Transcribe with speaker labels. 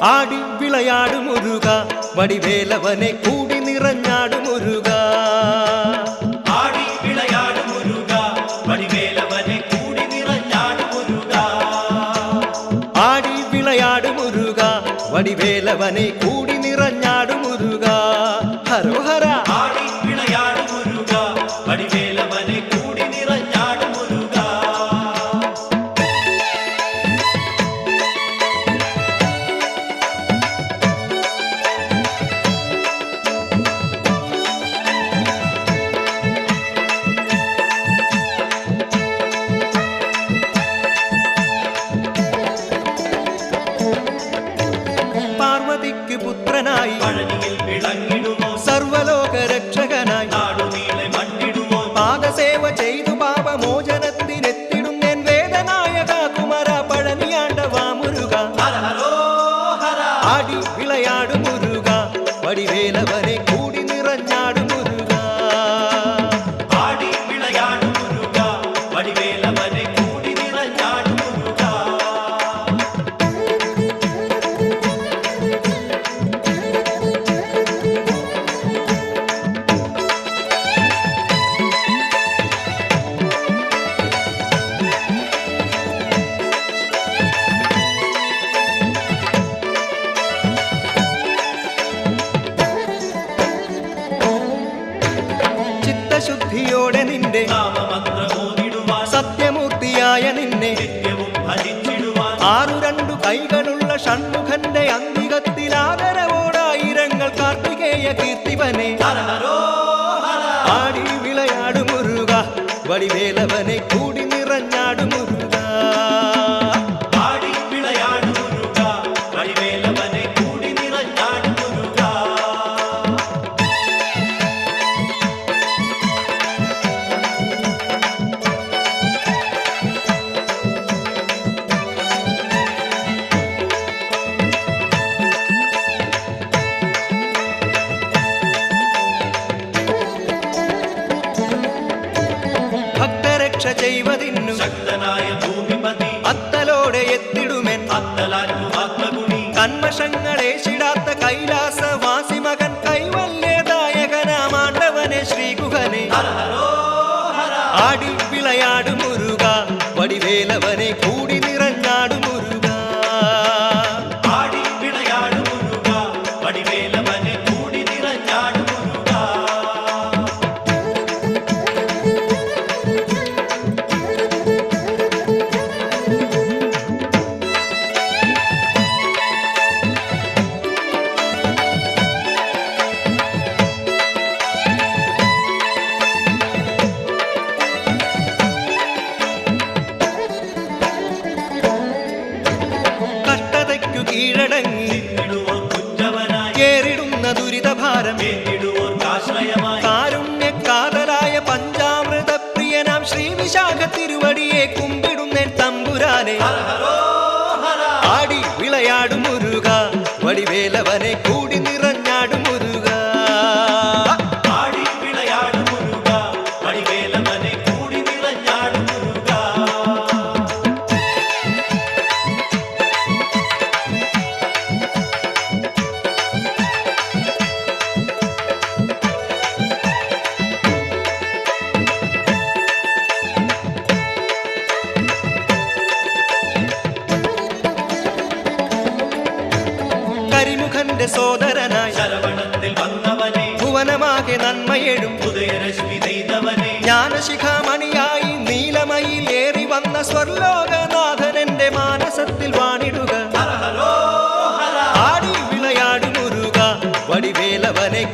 Speaker 1: ആടി വിളയാടു മുരുക വടിവേലവനെ കൂടി നിറഞ്ഞാടു മുരുക
Speaker 2: ആടി വിളയാടു മുരുക വടിവേലവനെ കൂടി നിറഞ്ഞാടു മുരുക
Speaker 1: ആടി വിളയാടു മുരുക വടിവേലവനെ കൂടി നിറഞ്ഞാടു മുരുക ഹരോഹര
Speaker 2: ആടി വിളയാടു മുരുക വടിവേലവനെ കൂടി നിറഞ്ഞാടു മുരുക
Speaker 1: പാർവതിക്ക് പുത്രനായി
Speaker 2: പഴനിയിൽ വിളങ്ങിടുമോ
Speaker 1: സർവലോക രക്ഷകനായി
Speaker 2: നാടുനീളെ മണ്ണിടുമോ
Speaker 1: പാദസേവ ചെയ്തു പാപമോചനത്തിനെത്തിടുന്നേൻ വേദനായക കുമര പഴനിയാണ്ടവാ മുരുക
Speaker 2: ഹര ഹരോ ഹര
Speaker 1: ആടി വിളയാടു മുരുക വടിവേലവനെ കൂടി നിറഞ്ഞാടു മുരുക
Speaker 2: ആടി വിളയാടു മുരുക വടിവേലവനെ കൂടി നിറഞ്ഞാടു മുരുക
Speaker 1: ചിത്തശുദ്ധിയോടെ നിന്റെ
Speaker 2: നാമമന്ത്രമോദിടുവാൻ
Speaker 1: സത്യമൂർത്തിയായ നിന്നെ
Speaker 2: നിത്യവും ഭജിച്ചിടുവാൻ
Speaker 1: ആറു രണ്ടു കൈകളുള്ള ഷൺമുഖന്റെ അന്തികത്തിലാദരവോടായിരങ്ങൾ കാർത്തികേയ കീർത്തിവനെ
Speaker 2: ഹര ഹരോ ഹര
Speaker 1: ആടി വിളയാടു മുരുക വടിവേലവനെ കൂടി നിറഞ്ഞാടു മുരുക
Speaker 2: ആടി വിളയാടു മുരുക വടിവേലവനെ കൂടി നിറഞ്ഞാടു മുരുക
Speaker 1: ഭക്തരക്ഷ ചെയ്വതിന്നു
Speaker 2: ശക്തനായ ഭൂമിപതി
Speaker 1: അത്തലോടെ എത്തിടുമെൻ
Speaker 2: അത്തലാറ്റു ആത്മഗുണി
Speaker 1: കന്മഷങ്ങളേശിടാത്ത കൈലാസവാസി മകൻ കൈവല്യദായകനാമാണ്ടവനെ ശ്രീഗുഹനെ
Speaker 2: ഹര ഹരോ ഹര
Speaker 1: ആടി വിളയാടു മുരുക വടിവേലവനെ കൂടി നിറഞ്ഞാടു മുരുക
Speaker 2: ആടി വിളയാടു മുരുക വടിവേലവനെ കൂടി നിറഞ്ഞാടു മുരുക
Speaker 1: കഷ്ടതയ്ക്കു കീഴടങ്ങി
Speaker 2: നിന്നിടുവോർ കുറ്റവനായി
Speaker 1: കേറിടുന്ന ദുരിതഭാരം
Speaker 2: എന്നിടുവോർ ആശ്രയമായി
Speaker 1: കാരുണ്യക്കാതലായ പഞ്ചാമൃത പ്രിയനാം ശ്രീ വിശാഖ തിരുവടിയെ കുമ്പിടുന്നേൻ തമ്പുരാനെ
Speaker 2: ഹര ഹരോ ഹര
Speaker 1: ആടി വിളയാടു മുരുക വടിവേലവനെ കൂടി നിറഞ്ഞാടു മുരുക
Speaker 2: ആടി വിളയാടു മുരുക വടിവേലവനെ കൂടി നിറഞ്ഞാടു മുരുക
Speaker 1: കരിമുഖന്റെ സോദരനായി
Speaker 2: ശരവണത്തിൽ വന്നവനെ
Speaker 1: ഭുവനമാകെ നന്മയെഴും
Speaker 2: ഉദയരശ്മി ചെയ്തവനെ
Speaker 1: ജ്ഞാനശിഖാമണിയായി നീലമയിൽ ഏറി വന്ന സ്വർലോകനാഥനെന്റെ മാനസത്തിൽ വാണിടുക
Speaker 2: ഹര ഹരോ ഹര
Speaker 1: ആടി വിളയാടു മുരുക വടിവേലവനെ